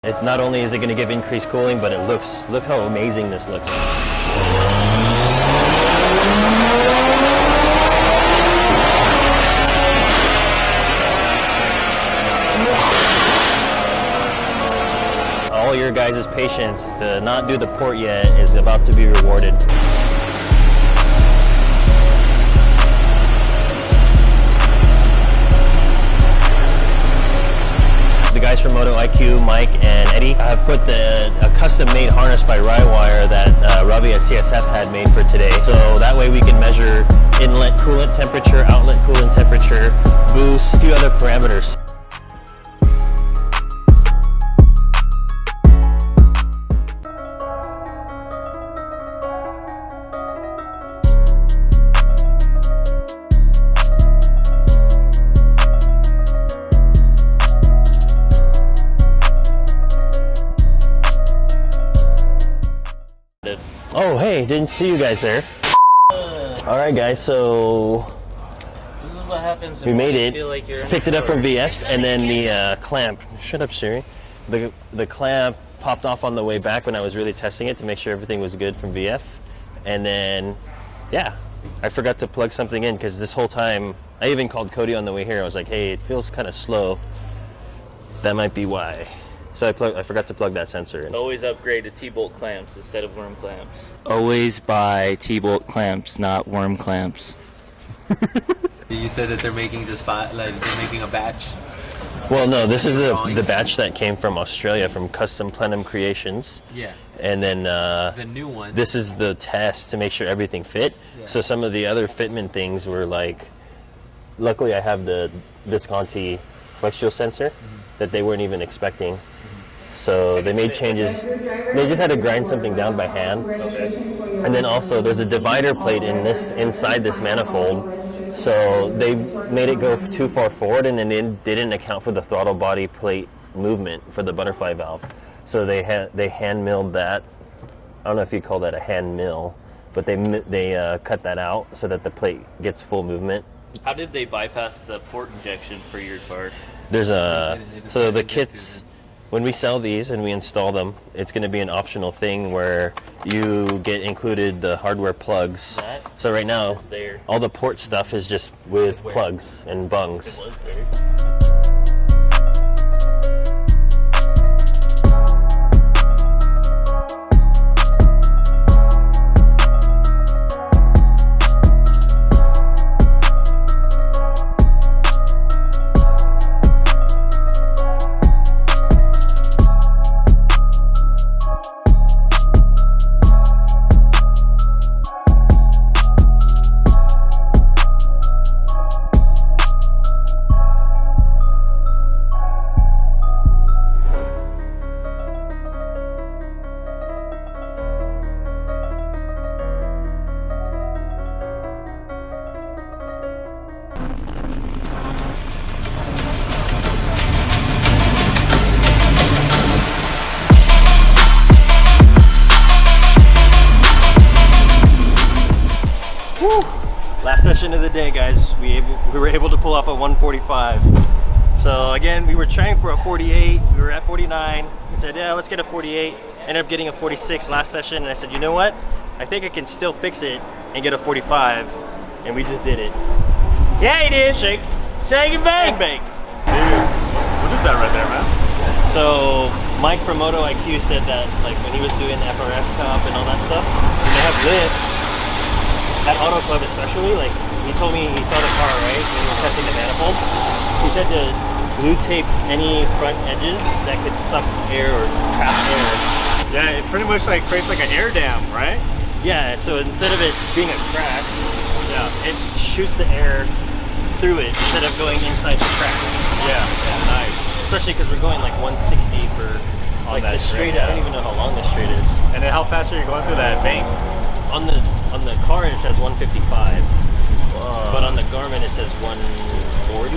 It not only is it going to give increased cooling, but look how amazing this looks. All your guys' patience to not do the port yet is about to be rewarded. The guys from Moto IQ, Mike and Eddie, have put a custom-made harness by Rywire that Ravi at CSF had made for today. So that way we can measure inlet coolant temperature, outlet coolant temperature, boost, a few other parameters. Oh, hey, didn't see you guys there. Alright guys, so this is what happens we made it, feel like you're picked it up from VF, and then the clamp, shut up Siri, the clamp popped off on the way back when I was really testing it to make sure everything was good from VF. And then, yeah, I forgot to plug something in because this whole time, I even called Cody on the way here. I was like, hey, it feels kind of slow. That might be why. So I forgot to plug that sensor in. Always upgrade to T-bolt clamps instead of worm clamps. Always buy T-bolt clamps, not worm clamps. You said that they're making this they're making a batch. Well, no, this is the batch that came from Australia, from Custom Plenum Creations. Yeah. And then the new one. This is the test to make sure everything fit. Yeah. So some of the other fitment things were like, luckily I have the Visconti flexual sensor that they weren't even expecting. So they made changes. They just had to grind something down by hand. Okay. And then also there's a divider plate inside this manifold. So they made it go too far forward, and then they didn't account for the throttle body plate movement for the butterfly valve. So they hand milled that. I don't know if you call that a hand mill, but they cut that out so that the plate gets full movement. How did they bypass the port injection for your car? There's so the kits, when we sell these and we install them, it's going to be an optional thing where you get included the hardware plugs. So right now, all the port stuff is just with plugs and bungs. Last session of the day, guys. We were able to pull off a 145. So again, we were trying for a 48. We were at 49. We said, yeah, let's get a 48. Ended up getting a 46 last session, and I said, you know what? I think I can still fix it and get a 45, and we just did it. Yeah, you did. Shake and bake. bake. Dude, what is that right there, man? So Mike from Moto IQ said that, like, when he was doing FRS Cup and all that stuff, they have lifts. At Auto Club especially, like, he told me he saw the car, right, when he was testing the manifold. He said to glue tape any front edges that could suck air or trap air. Yeah, it pretty much like creates like an air dam, right? Yeah, so instead of it being a crack, it shoots the air through it instead of going inside the crack. Yeah, nice. Especially because we're going like 160 for like the straight. I don't even know how long this straight is. And then how fast are you going through that bank? On the car it says 155, but on the Garmin it says 140.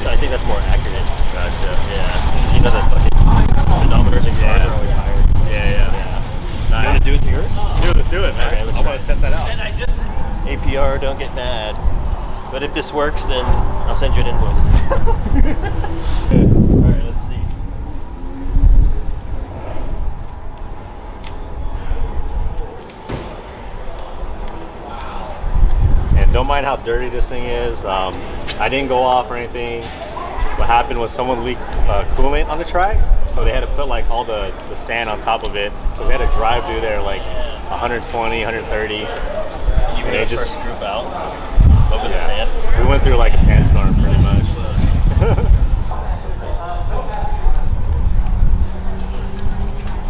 So I think that's more accurate. Gotcha. Yeah. So you know the fucking speedometers in cars are always higher. Yeah. Nice. You want to do it to yours? Dude, let's do it, man. Okay, let's I try want it. to test that out. APR, don't get mad. But if this works, then I'll send you an invoice. Alright, let's see. mind how dirty this thing is. I didn't go off or anything. What happened was someone leaked coolant on the track, so they had to put like all the sand on top of it. So we had to drive through there like 120, 130. You and it just group out over the sand. We went through like a sandstorm pretty much.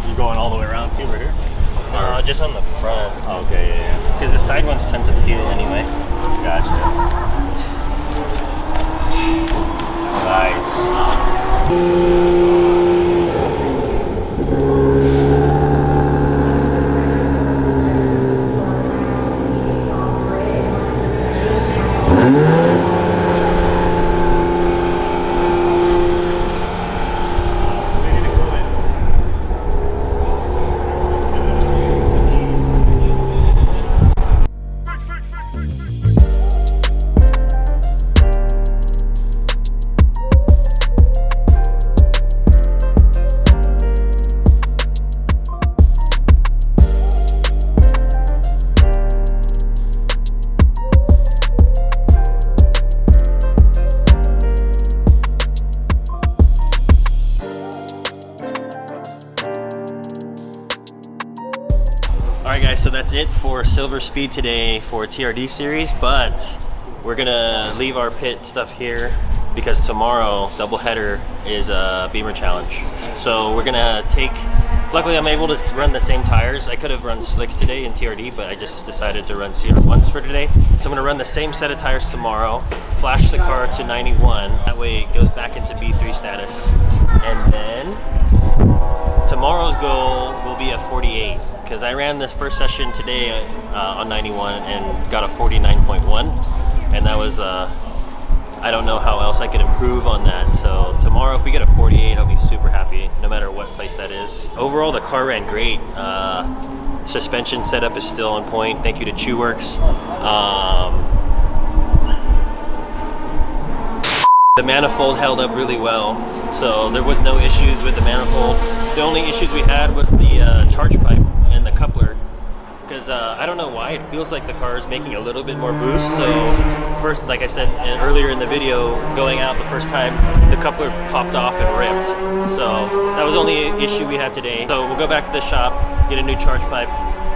You going all the way around too, right here? Just on the front. Oh, okay, yeah. Because the side ones tend to peel anyway. Gotcha. Nice. Alright guys, so that's it for Silver Speed today for TRD series, but we're gonna leave our pit stuff here because tomorrow, doubleheader, is a Beamer challenge. So we're gonna take, luckily I'm able to run the same tires. I could have run slicks today in TRD, but I just decided to run CR1s for today. So I'm gonna run the same set of tires tomorrow, flash the car to 91, that way it goes back into B3 status. And then tomorrow's goal will be a 48. Because I ran this first session today on 91 and got a 49.1, and that was I don't know how else I could improve on that. So tomorrow if we get a 48, I'll be super happy no matter what place that is. Overall the car ran great. Suspension setup is still on point, thank you to ChewWorks. The manifold held up really well, so there was no issues with the manifold. The only issues we had was the charge pipe and the coupler, because I don't know why, it feels like the car is making a little bit more boost. So first, like I said earlier in the video, going out the first time, the coupler popped off and ripped. So that was the only issue we had today. So we'll go back to the shop, get a new charge pipe,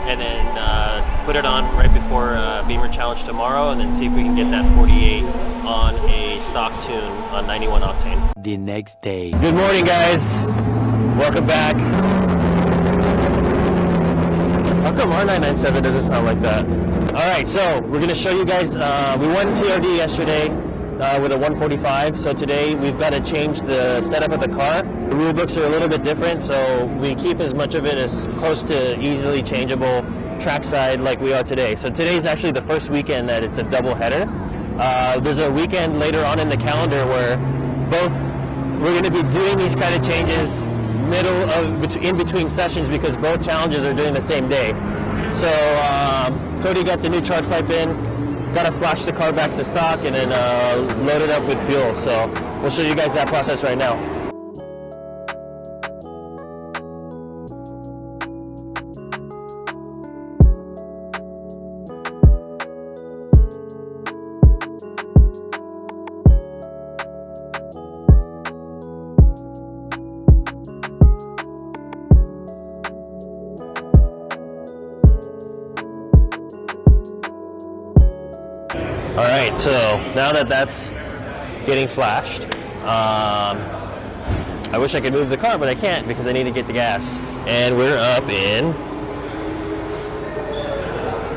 and then put it on right before Beamer Challenge tomorrow, and then see if we can get that 48 on a stock tune on 91 octane. The next day. Good morning guys, welcome back. How come R997 doesn't sound like that? Alright, so we're going to show you guys, we won TRD yesterday with a 145, so today we've got to change the setup of the car. The rule books are a little bit different, so we keep as much of it as close to easily changeable trackside like we are today. So today's actually the first weekend that it's a double header. There's a weekend later on in the calendar where we're going to be doing these kind of changes in between sessions because both challenges are doing the same day. So Cody got the new charge pipe in, got to flash the car back to stock, and then load it up with fuel. So we'll show you guys that process right now. Alright, so now that that's getting flashed, I wish I could move the car, but I can't because I need to get the gas. And we're up in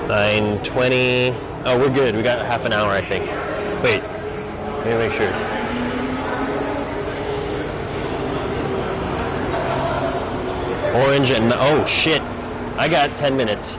9:20. Oh, we're good. We got half an hour, I think. Wait, let me make sure. Orange and, oh shit, I got 10 minutes.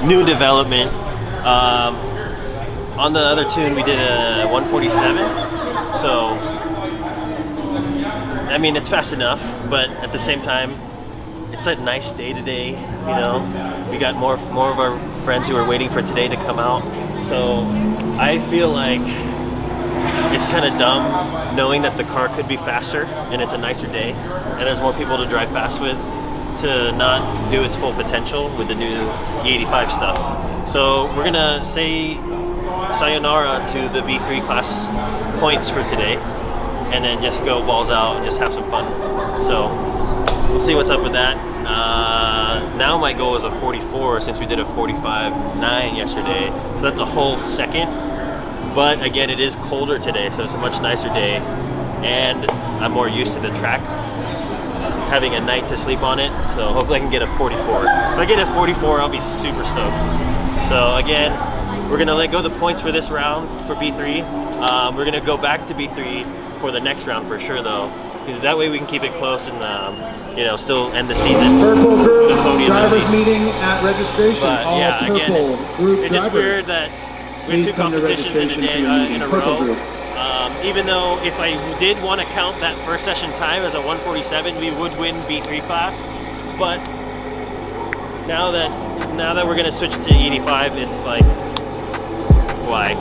new development. On the other tune, we did a 147. So, I mean, it's fast enough, but at the same time, it's a nice day today. You know, we got more of our friends who are waiting for today to come out. So, I feel like it's kind of dumb knowing that the car could be faster and it's a nicer day and there's more people to drive fast with to not do its full potential with the new E85 stuff. So we're gonna say sayonara to the B3 class points for today and then just go balls out and just have some fun. So we'll see what's up with that. Now my goal is a 44 since we did a 45.9 yesterday, so that's a whole second. But again, it is colder today, so it's a much nicer day, and I'm more used to the track, having a night to sleep on it. So hopefully I can get a 44. If I get a 44, I'll be super stoked. So again, we're gonna let go the points for this round for B3. We're gonna go back to B3 for the next round for sure, though, because that way we can keep it close and you know, still end the season. Purple group the podium drivers meeting at registration. But All yeah, again, it's just drivers. weird that we had two competitions in a row. Even though if I did want to count that first session time as a 147, we would win B3 class. But now that we're gonna switch to 85, it's like, why?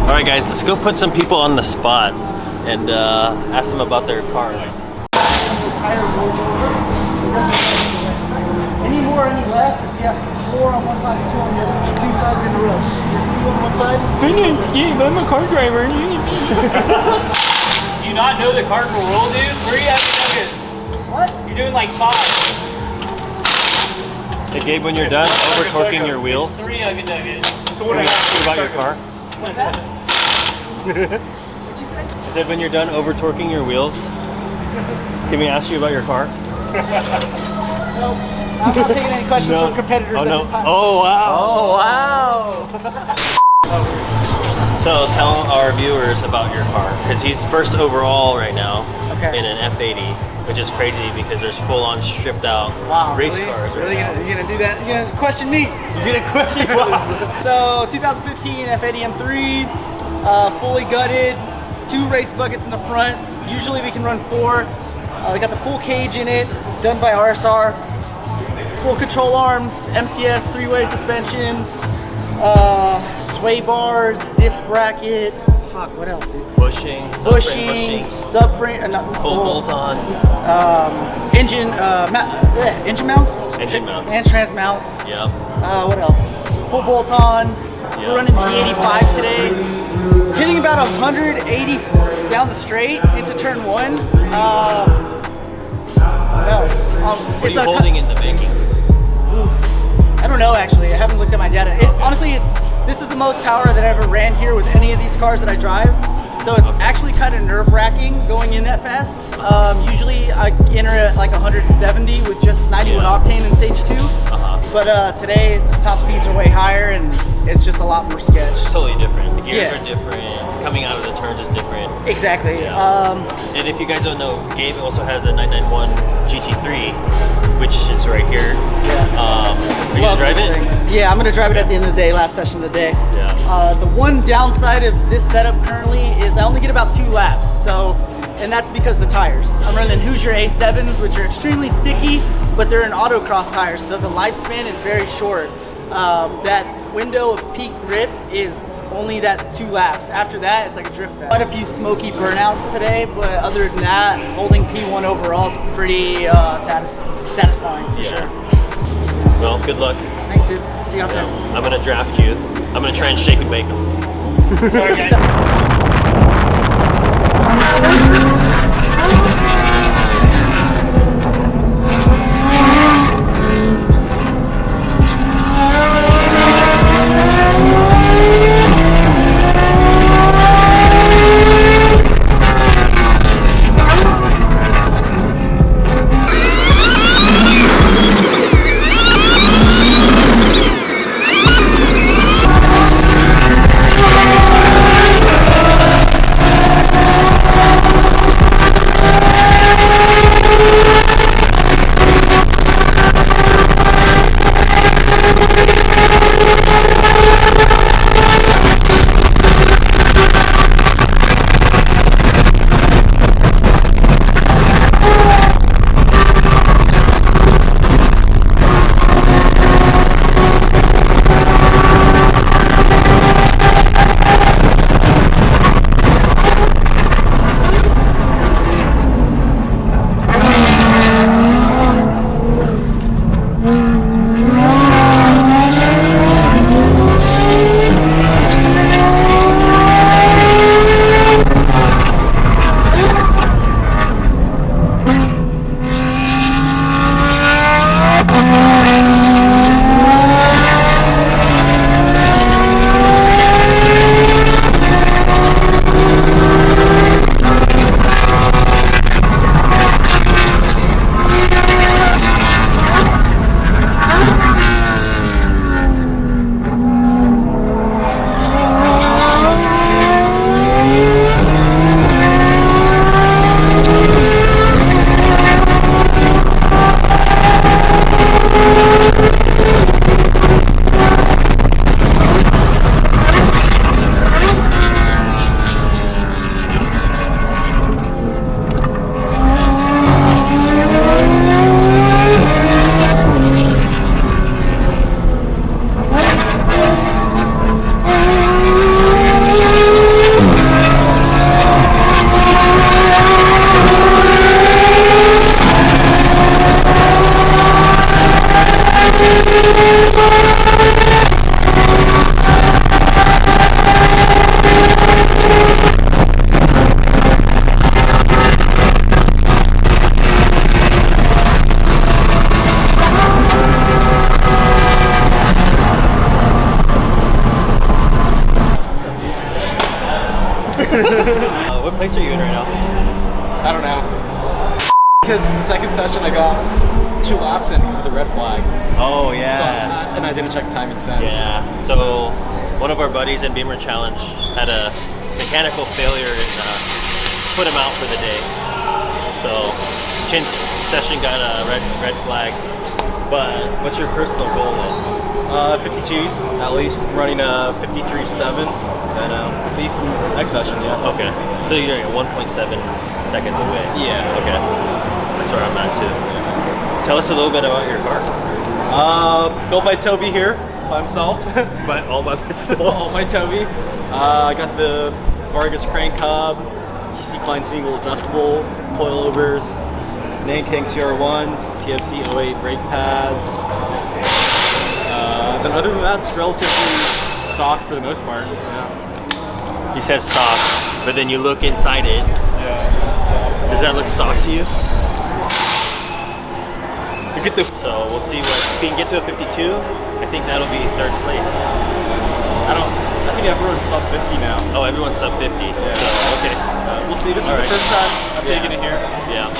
Alright guys, let's go put some people on the spot and ask them about their car. Any more, any less, if you have 4 on one side and 2 on the other, 2 sides in a row. You're 2 on one side. I'm a car driver. Do you not know the cardinal rule, dude? 3 nuggets. What? You're doing like 5. Hey Gabe, when you're done over torquing your wheels, 3 nuggets. can we ask you about your car? What's that? What'd you say? I said when you're done over torquing your wheels, can we ask you about your car? No, I'm not taking any questions from competitors Oh at no. this time. Oh wow. Oh, wow. So tell our viewers about your car, because he's first overall right now Okay. in an F80, which is crazy because there's full-on stripped out race cars right now. You're gonna do that? You're gonna question me? You're gonna question why? So 2015 F80 M3, fully gutted, 2 race buckets in the front. Usually we can run 4. We got the full cage in it, done by RSR. Full control arms, MCS 3-way suspension, sway bars, diff bracket. Fuck, what else, dude? Bushing, subframe, full bolt-on. Engine mounts. Engine mounts. And trans mounts. Yep. What else? Full bolt-on. Yep. We're running E85 today. Hitting about 180 down the straight into turn 1. What else? What are you holding in the banking? I don't know, actually. I haven't looked at my data. Honestly, this is the most power that I ever ran here with any of these cars that I drive. So it's actually kind of nerve-wracking going in that fast. Usually I enter at like 170 with just 91 octane in stage 2. But today top speeds are way higher and it's just a lot more sketch. It's totally different. The gears are different. Coming out of the turns is different. Exactly. Yeah. And if you guys don't know, Gabe also has a 991 GT3, which is right here. Are you gonna drive it? Yeah, I'm gonna drive it at the end of the day, last session of the day. Yeah. The one downside of this setup currently is I only get about 2 laps. So, and that's because of the tires. I'm running Hoosier A7s, which are extremely sticky, but they're in autocross tires, so the lifespan is very short. That window of peak grip is only that 2 laps. After that, it's like a drift fest. Quite a few smoky burnouts today, but other than that, holding P1 overall is pretty satisfying for sure. Well, good luck. Thanks, dude. See you out there. I'm gonna draft you. I'm gonna try and shake and bake them. Sorry, guys. I don't know. Because the second session I got 2 laps in because of the red flag. Oh So, yeah. and I didn't check timing since. Yeah. So one of our buddies in Beamer Challenge had a mechanical failure and put him out for the day. So Chin's session got red flagged. But what's your personal goal then? 52s at least. I'm running a 53.7 and see from next session. Yeah. Okay. So you're at 1.7 seconds away. Yeah. Okay. That's where I'm at too. Tell us a little bit about your car. Built by Toby here by himself. All by myself. All by Toby. I got the Vargas crank hub, TC Klein single adjustable coilovers, Nanking CR1s, PFC 08 brake pads. Then other than that, it's relatively stock for the most part. Yeah. He says stock, but then you look inside it. Yeah. Does that look stock to you? You get the. So we'll see what if we can get to a 52. I think that'll be 3rd place. I think everyone's sub 50 now. Oh, everyone's sub 50. Yeah. So, okay. We'll see. This is All the right. first time I've taken it here. Yeah.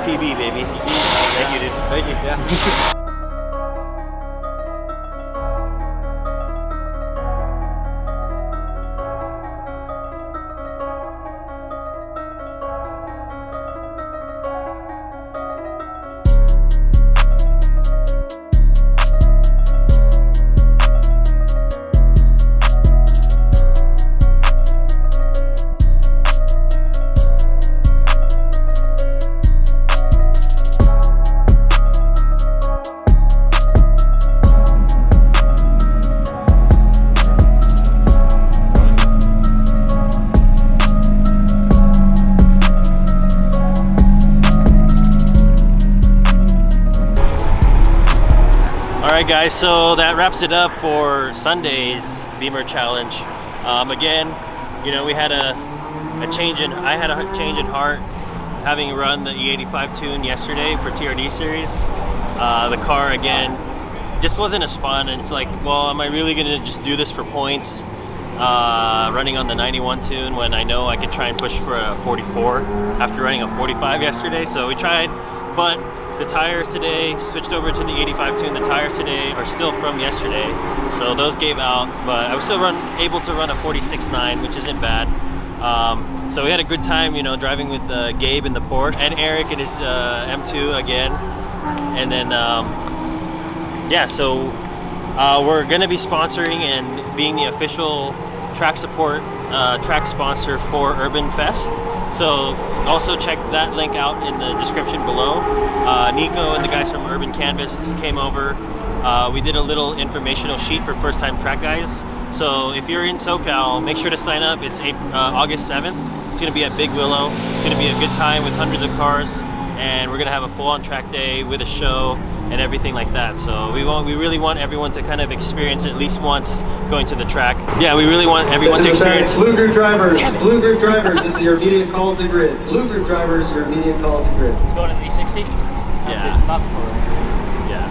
PB baby. Thank you, dude. Thank you. Yeah. Alright guys, so that wraps it up for Sunday's Beamer Challenge. Again, you know, we had a change in, I had a change in heart having run the E85 tune yesterday for TRD series. The car again just wasn't as fun, and it's like, well, am I really gonna just do this for points? Running on the 91 tune when I know I could try and push for a 44 after running a 45 yesterday. So we tried, but the tires today switched over to the 85 tune. The tires today are still from yesterday, so those gave out, but I was still able to run a 46.9, which isn't bad. So we had a good time, you know, driving with Gabe in the Porsche and Eric in his M2 again. And then yeah, so we're gonna be sponsoring and being the official track support track sponsor for Urban Fest. So also check that link out in the description below. Nico and the guys from Urban Canvas came over. We did a little informational sheet for first time track guys. So if you're in SoCal, make sure to sign up. It's August 7th. It's gonna be at Big Willow. It's gonna be a good time with hundreds of cars, and we're gonna have a full-on track day with a show and everything like that. So we really want everyone to kind of experience at least once going to the track. Yeah, we really want everyone to experience. Blue group drivers, this is your immediate call to grid. Blue group drivers, your immediate call to grid. Let's go to 360. Yeah. Yeah.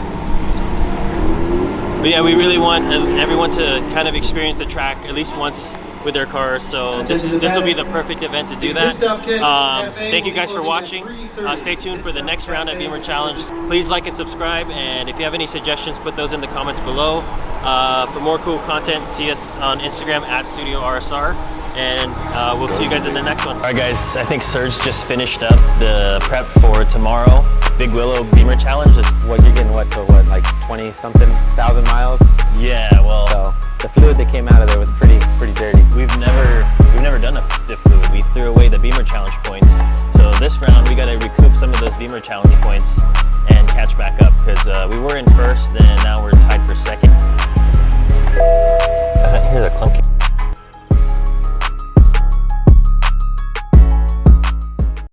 But yeah, we really want everyone to kind of experience the track at least once with their cars, so this will be the perfect event to do that. Thank you guys for watching. Stay tuned for the next round at Beamer Challenge. Please like and subscribe, and if you have any suggestions, put those in the comments below. For more cool content, see us on Instagram at StudioRSR, and we'll see you guys in the next one. All right guys, I think Serge just finished up the prep for tomorrow, Big Willow Beamer Challenge. What, you're getting what, for what, like 20-something thousand miles? Yeah, well, So the fluid that came out of there was pretty dirty. We've never done a diff fluid. We threw away the Beamer Challenge points. So this round we got to recoup some of those Beamer Challenge points and catch back up, because we were in first and now we're tied for second. Here's a clunky